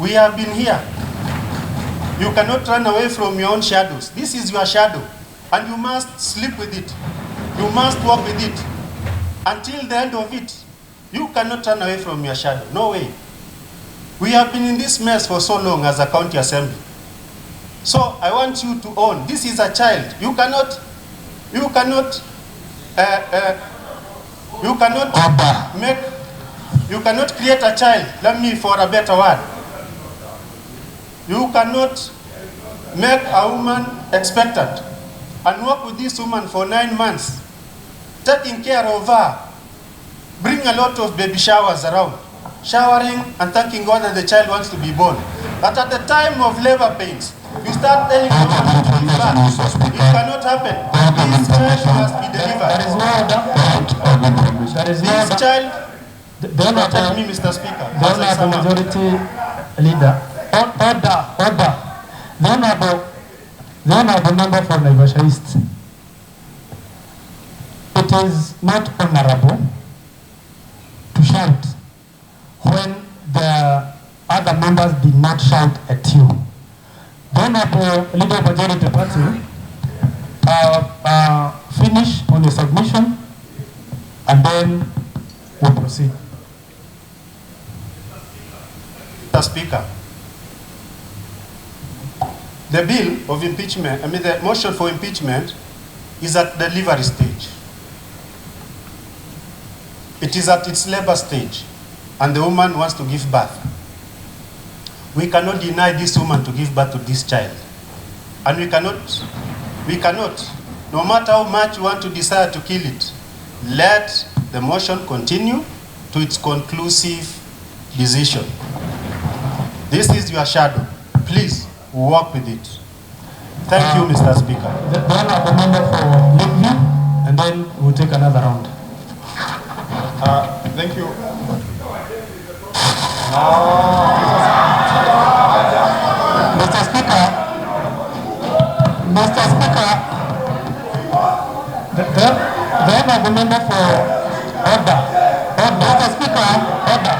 We have been here. You cannot run away from your own shadows. This is your shadow, and you must sleep with it. You must walk with it until the end of it. You cannot run away from your shadow. No way. We have been in this mess for so long as a county assembly. So I want you to own, this is a child. You cannot create a child, let me for a better word. You cannot make a woman expectant and work with this woman for 9 months, taking care of her, bring a lot of baby showers around, showering and thanking God that the child wants to be born. But at the time of labor pains, you start telling the woman to give birth. It cannot happen. This child must be delivered. This child, protect me, Mr. Speaker. The majority leader. Order. The honorable member for Naivasha East. It is not honorable to shout when the other members did not shout at you. The honorable leader of majority party finish on the submission and then we'll proceed. Mr. Speaker, the bill of impeachment, the motion for impeachment is at the delivery stage. It is at its labor stage, and the woman wants to give birth. We cannot deny this woman to give birth to this child. And we cannot, no matter how much you want to decide to kill it, let the motion continue to its conclusive decision. This is your shadow. Please work with it. Thank you, Mr. Speaker. The honorable member for Lakeview, and then we'll take another round. Thank you. Mr. Speaker, the honorable member for order. Mr. Speaker, order.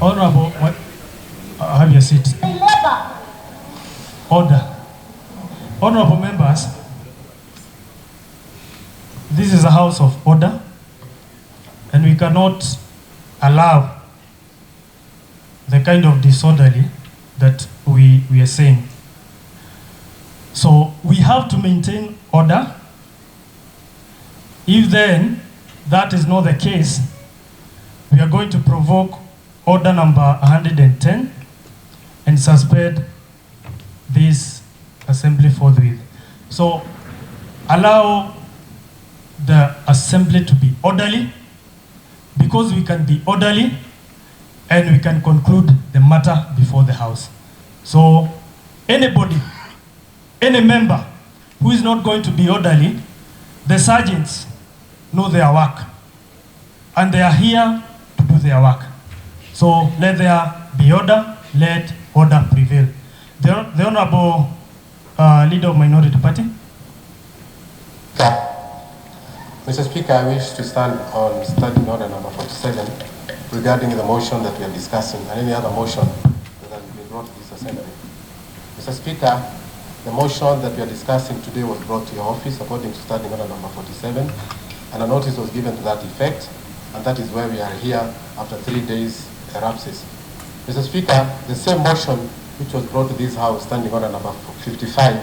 Honorable, have your seat. Order. Honorable members, this is a house of order, and we cannot allow the kind of disorderly that we are saying. So we have to maintain order. If then that is not the case, we are going to provoke order number 110 and suspend this assembly forthwith. So allow the assembly to be orderly, because we can be orderly and we can conclude the matter before the House. So anybody, any member who is not going to be orderly, the sergeants know their work and they are here to do their work. So let there be order, let order prevail. The Honorable Leader of Minority Party. Mr. Speaker, I wish to stand on standing order number 47 regarding the motion that we are discussing and any other motion that has been brought to this assembly. Mr. Speaker, the motion that we are discussing today was brought to your office according to standing order number 47, and a notice was given to that effect, and that is why we are here after 3 days elapses. Mr. Speaker, the same motion which was brought to this House, standing order number 55,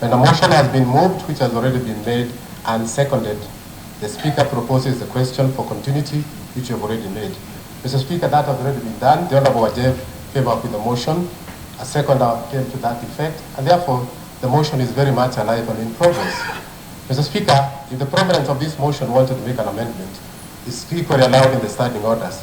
when a motion has been moved which has already been made and seconded, the Speaker proposes the question for continuity which you have already made. Mr. Speaker, that has already been done. The Honorable Wajev came up with the motion, a seconder came to that effect, and therefore the motion is very much alive and in progress. Mr. Speaker, if the proponents of this motion wanted to make an amendment, it's equally allowed in the standing orders.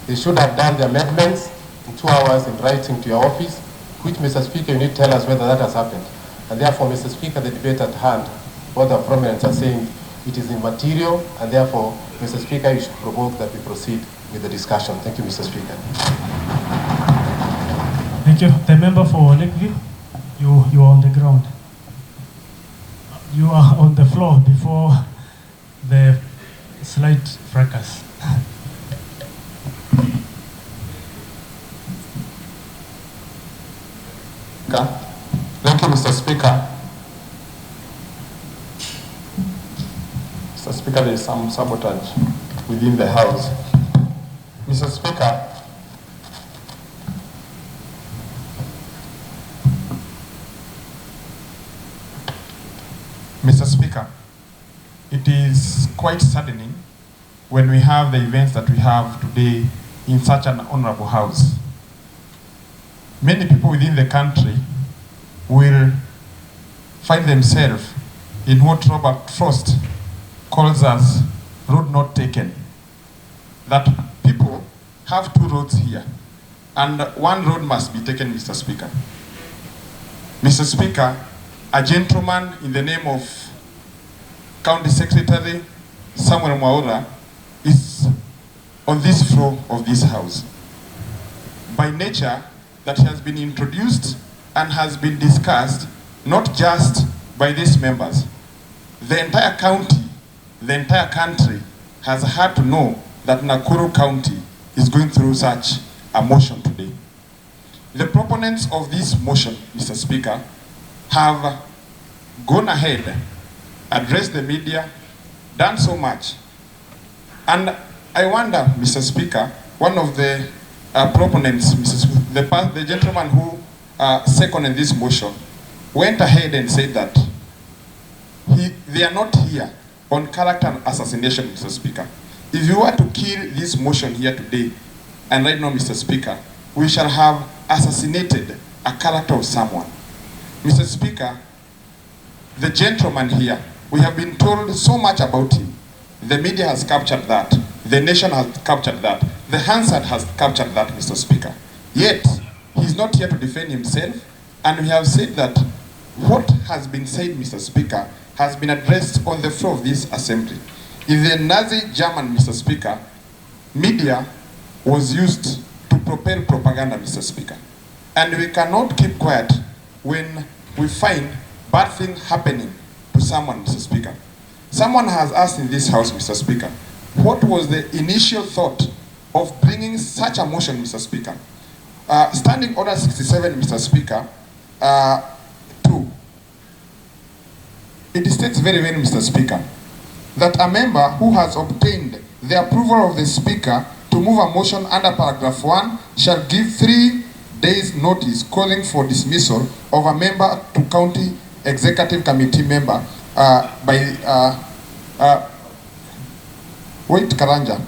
They should have done the amendments in 2 hours in writing to your office, which, Mr. Speaker, you need to tell us whether that has happened. And therefore, Mr. Speaker, the debate at hand, what the proponents are saying, it is immaterial, and therefore, Mr. Speaker, you should provoke that we proceed with the discussion. Thank you, Mr. Speaker. Thank you. The member for Lakeview, you are on the ground. You are on the floor before the slight fracas. Thank you, Mr. Speaker. Mr. Speaker, there is some sabotage within the House. Mr. Speaker, it is quite saddening when we have the events that we have today in such an honorable House. Many people within the country will find themselves in what Robert Frost calls as road not taken. That people have 2 roads here, and 1 road must be taken, Mr. Speaker. Mr. Speaker, a gentleman in the name of County Secretary Samuel Mwaura is on this floor of this House. By nature, that has been introduced and has been discussed not just by these members. The entire county, the entire country has had to know that Nakuru County is going through such a motion today. The proponents of this motion, Mr. Speaker, have gone ahead, addressed the media, done so much. And I wonder, Mr. Speaker, one of the proponents, the gentleman who seconded this motion, went ahead and said that they are not here on character and assassination, Mr. Speaker. If you were to kill this motion here today, and right now, Mr. Speaker, we shall have assassinated a character of someone. Mr. Speaker, the gentleman here, we have been told so much about him. The media has captured that. The nation has captured that. The Hansard has captured that, Mr. Speaker. Yet, he's not here to defend himself, and we have said that what has been said, Mr. Speaker, has been addressed on the floor of this assembly. In the Nazi German, Mr. Speaker, media was used to propel propaganda, Mr. Speaker. And we cannot keep quiet when we find bad things happening to someone, Mr. Speaker. Someone has asked in this house, Mr. Speaker, what was the initial thought of bringing such a motion, Mr. Speaker? Standing Order 67, Mr. Speaker, 2. It states very well, Mr. Speaker, that a member who has obtained the approval of the Speaker to move a motion under paragraph 1 shall give 3 days notice calling for dismissal of a member to county executive committee member wait, Karanja.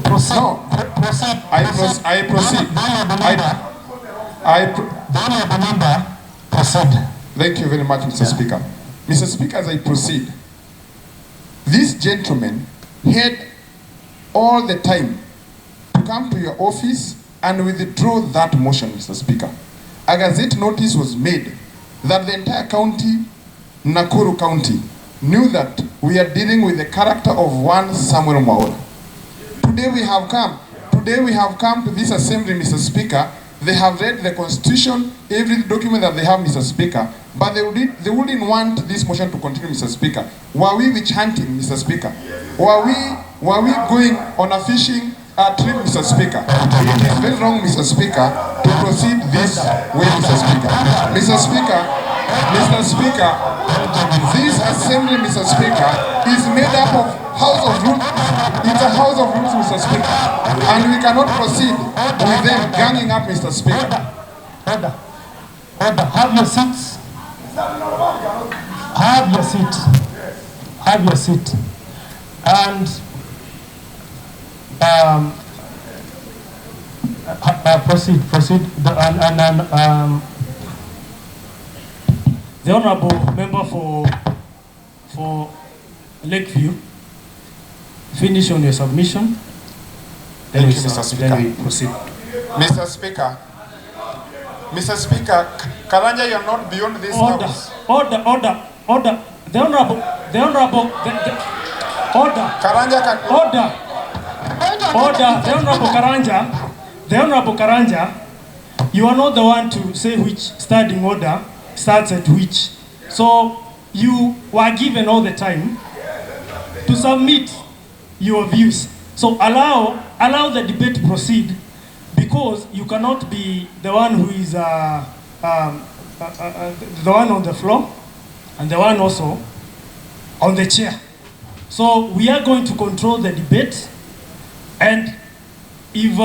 Proceed. No, Proceed. I proceed. The member, proceed. Thank you very much, Mr. Speaker. Mr. Speaker, as I proceed, this gentleman had all the time to come to your office and withdraw that motion, Mr. Speaker. A gazette notice was made that the entire county, Nakuru County, knew that we are dealing with the character of one Samuel Mwaura. Today we have come to this assembly, Mr. Speaker. They have read the Constitution, every document that they have, Mr. Speaker, but they wouldn't want this motion to continue, Mr. Speaker. Were we witch hunting, Mr. Speaker? Were we going on a fishing trip, Mr. Speaker? It is very wrong, Mr. Speaker, to proceed this way, Mr. Speaker. Mr. Speaker, this assembly, Mr. Speaker, is made up of House of Rules. It's a House of Rules, Mr. Speaker. And we cannot proceed with them ganging up, Mr. Speaker. Order. Have your seats. Have your seat. Have your seat. And proceed. The Honourable Member for Lakeview, finish on your submission. Thank you, Mr. Speaker. Then we proceed. Mr. Speaker, Karanja, you are not beyond this house. Order. The Honourable, order. Karanja can... Order. The Honourable Karanja, you are not the one to say which standing order starts at which. So you were given all the time to submit your views. So allow the debate to proceed, because you cannot be the one who is the one on the floor and the one also on the chair. So we are going to control the debate, and if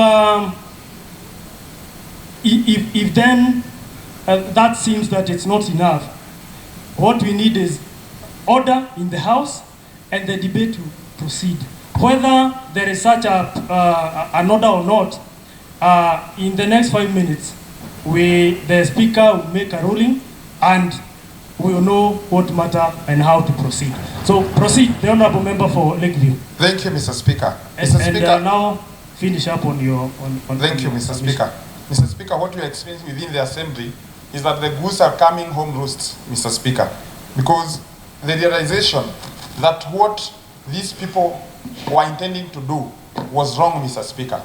then that seems that it's not enough, what we need is order in the House and the debate to proceed. Whether there is such an order or not, in the next 5 minutes, the Speaker will make a ruling and we will know what matter and how to proceed. So proceed, the Honourable Member for Lakeview. Thank you, Mr. Speaker. And now finish up on your... Thank you, Mr. Speaker. Mr. Speaker, what we are experiencing within the Assembly is that the goose are coming home roost, Mr. Speaker, because the realization that what these people were intending to do was wrong, Mr. Speaker.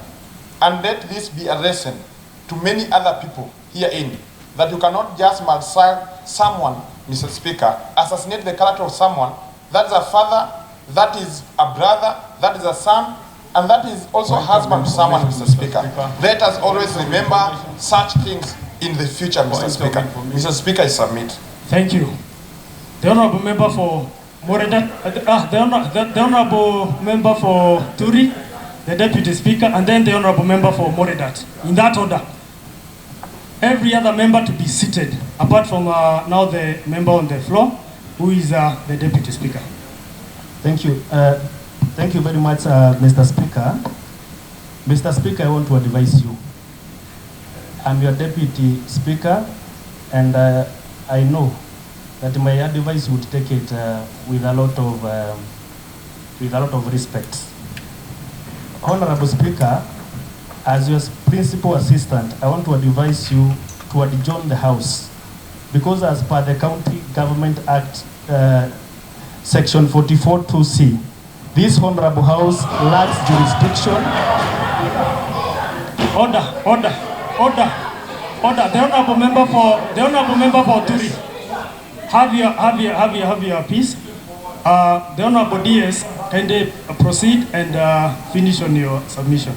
And let this be a lesson to many other people herein, that you cannot just massacre someone, Mr. Speaker, assassinate the character of someone. That is a father, that is a brother, that is a son, and that is also a husband to someone, Mr. Speaker. Let us always remember such things in the future, Mr. Speaker. Mr. Speaker, I submit. Thank you. The Honourable Member for Moredat, the Honourable Member for Turi, the Deputy Speaker, and then the Honourable Member for Moredat. In that order. Every other member to be seated, apart from now the member on the floor, who is the Deputy Speaker. Thank you. Thank you very much, Mr. Speaker. Mr. Speaker, I want to advise you. I'm your deputy speaker, and I know that my advice would take it with a lot of respect. Honorable Speaker, as your principal assistant, I want to advise you to adjourn the House, because as per the County Government Act, Section 44(2)(c), this Honorable House lacks jurisdiction. Order. The honorable member for Turi. Have your piece. The honorable DS, kindly proceed and finish on your submission.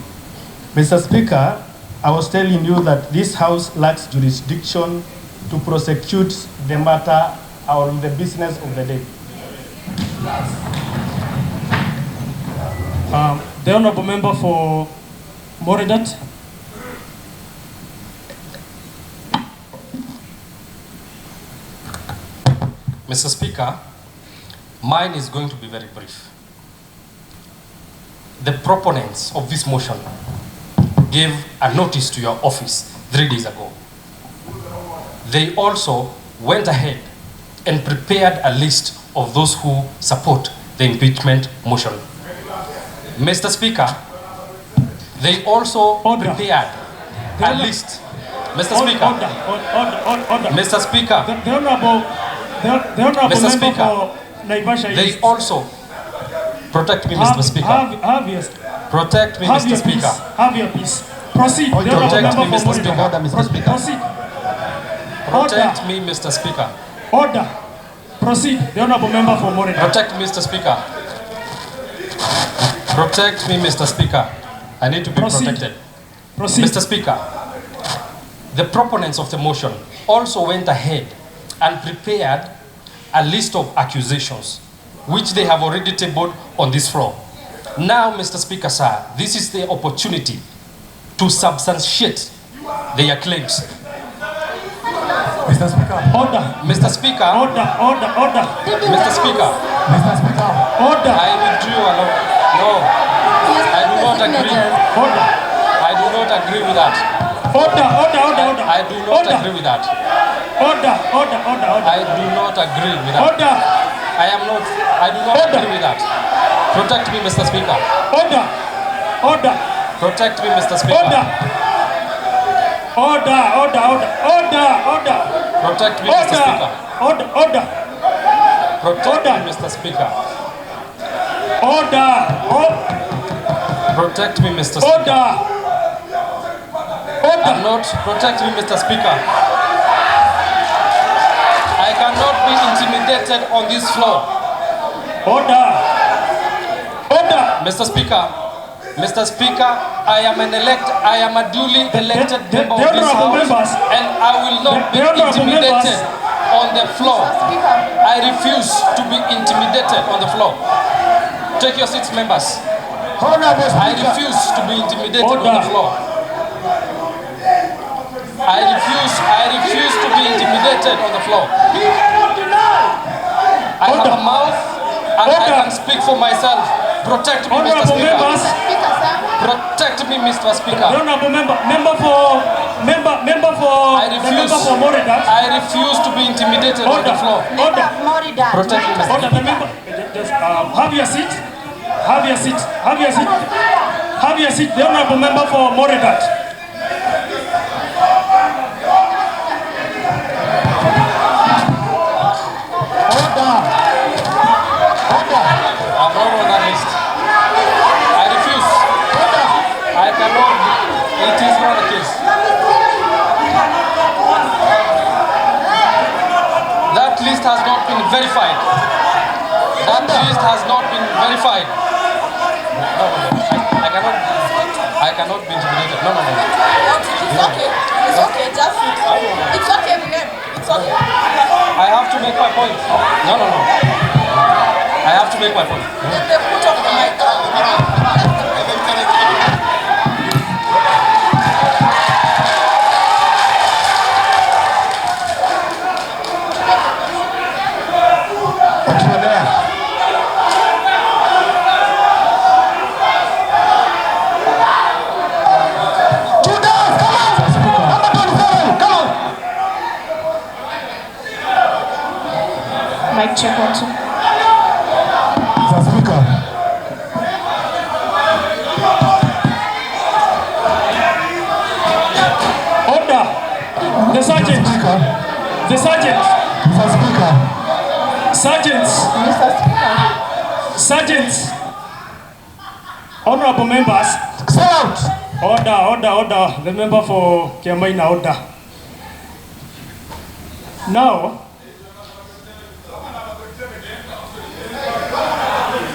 Mr. Speaker, I was telling you that this House lacks jurisdiction to prosecute the matter or the business of the day. The honorable member for Moredat. Mr. Speaker, mine is going to be very brief. The proponents of this motion gave a notice to your office 3 days ago. They also went ahead and prepared a list of those who support the impeachment motion. Mr. Speaker, they also prepared a list. Mr. Speaker, Mr. Speaker, The honorable Mr. member Speaker, for Naivasha they East. also protect me, Mr. Speaker. Protect me, Mr. Speaker. Have your peace. Proceed. The honorable Protect me, member for Mr. Speaker. Moredat. Proceed. Protect me, Mr. Speaker. Order. Proceed. The honorable member for Moredat. Protect me, Mr. Speaker. Protect me, Mr. Speaker. I need to be protected. Proceed. Mr. Speaker, the proponents of the motion also went ahead and prepared a list of accusations, which they have already tabled on this floor. Now, Mr. Speaker, sir, this is the opportunity to substantiate their claims. Mr. Speaker. Order. Mr. Speaker. Order. Mr. Speaker. Mr. Speaker. Order. I withdrew alone. No, I do not agree. Order. I do not agree with that. Order. I do not agree with that. Order. I do not agree with that. Order. I do not agree with that. Protect me, Mr. Speaker. Order. Protect me, Mr. Speaker. Order. Protect me, Mr. Speaker. Order. Protect me, Mr. Speaker. Order. Protect me, Mr. Speaker. I'm not. Protect me, Mr. Speaker. I cannot be intimidated on this floor. Order. Mr. Speaker. Mr. Speaker, I am a duly elected member of this House, and I will not be intimidated on the floor. I refuse to be intimidated on the floor. Take your seats, members. I refuse to be intimidated on the floor. I refuse to be intimidated on the floor. I have a mouth and I can speak for myself. Protect me, Mr. Speaker. Protect me, Mr. Speaker. Member for Moredat. I refuse to be intimidated on the floor. Protect me, Mr. Order. The member. Just have your seat. The honorable member for Moredat. I'm not on that list. I refuse. I cannot. It is not the case. That list has not been verified. That list has not been verified. No. I cannot be intimidated. No. It's okay. Just it's okay, William. It's okay. I have to make my point. No. I have to make my point. The foot of the mic. check on too. Mr. Speaker. Order. The sergeant. The sergeant. Mr. Speaker. Sergeants. Mr. Speaker. Sergeants. Honorable members. Sit out. Order. The member for Kiamaina, order. Now,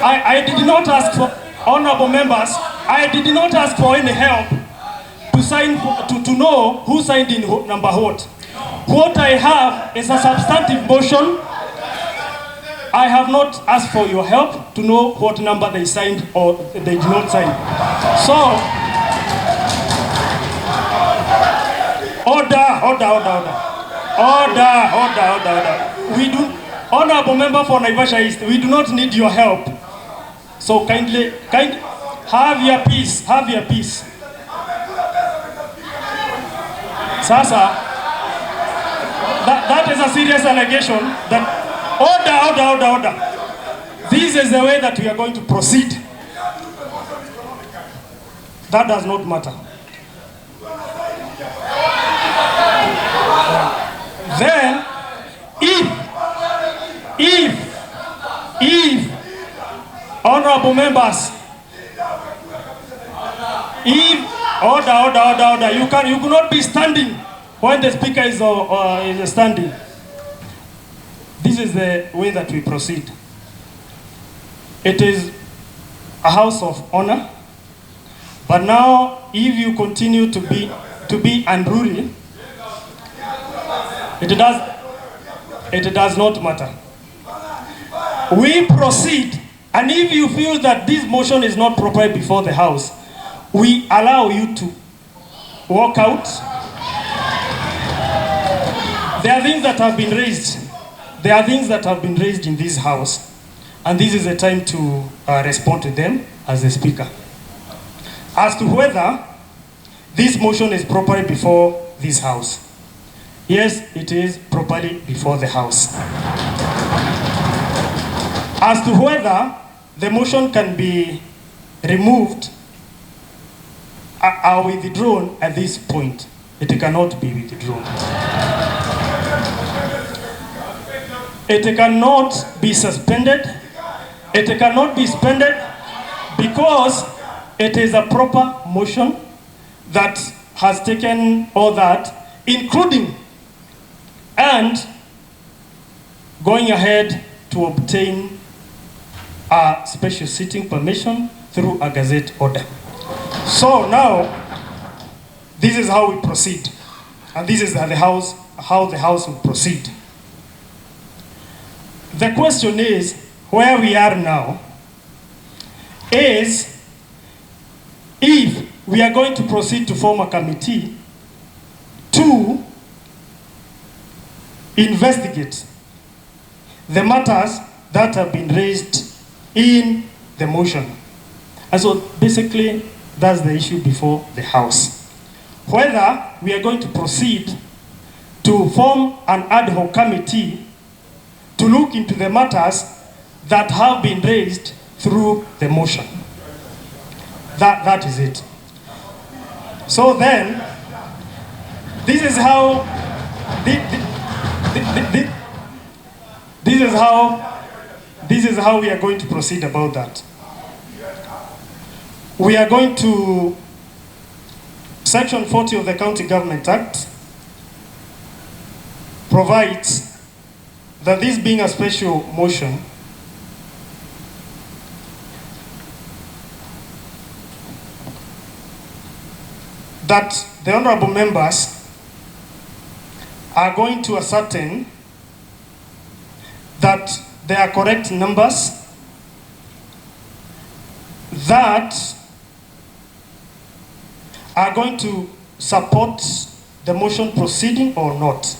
I did not ask for, honorable members, I did not ask for any help to sign, to know who signed in number what. What I have is a substantive motion. I have not asked for your help to know what number they signed or they did not sign. So, order. We do, honorable member for Naivasha East, we do not need your help. So kindly, have your peace. Sasa, that is a serious allegation that, order. This is the way that we are going to proceed. That does not matter. Then, if honorable members, if order, you cannot be standing when the speaker is standing. This is the way that we proceed. It is a house of honor, but now if you continue to be unruly, it does not matter. We proceed, and if you feel that this motion is not proper before the House, we allow you to walk out. There are things that have been raised. There are things that have been raised in this House, and this is the time to respond to them as the Speaker. As to whether this motion is properly before this House, yes, it is properly before the House. As to whether the motion can be removed or withdrawn at this point, it cannot be withdrawn. It cannot be suspended. It cannot be suspended because it is a proper motion that has taken all that, including and going ahead to obtain a special sitting permission through a gazette order. So now, this is how we proceed, and this is how the House will proceed. The question is, where we are now, is if we are going to proceed to form a committee to investigate the matters that have been raised in the motion. And so basically, that's the issue before the House. Whether we are going to proceed to form an ad hoc committee to look into the matters that have been raised through the motion. That is it. So then, this is how we are going to proceed about that. We are going to, Section 40 of the County Government Act provides that this being a special motion, that the honorable members are going to ascertain that there are correct numbers that are going to support the motion proceeding or not.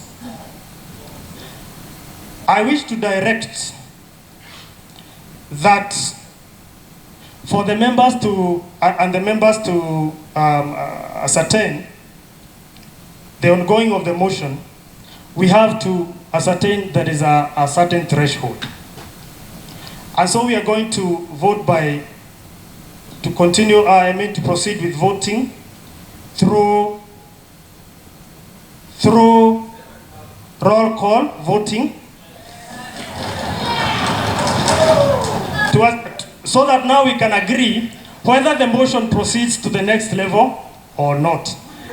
I wish to direct that for the members to, ascertain the ongoing of the motion, we have to ascertain there is a certain threshold. And so we are going to vote to proceed with voting through roll call voting. So that now we can agree whether the motion proceeds to the next level or not.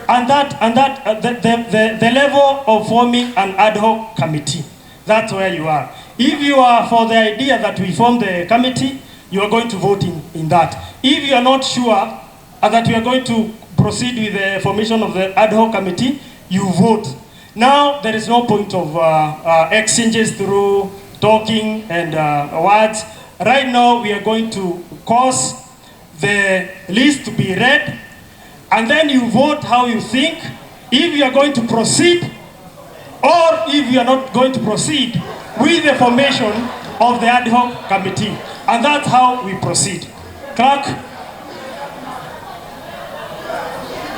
And the level of forming an ad hoc committee, that's where you are. If you are for the idea that we form the committee, you are going to vote in that. If you are not sure that we are going to proceed with the formation of the ad hoc committee, you vote. Now, there is no point of exchanges through talking and words. Right now, we are going to cause the list to be read, and then you vote how you think, if you are going to proceed, or if you are not going to proceed with the formation of the ad hoc committee. And that's how we proceed. Clerk.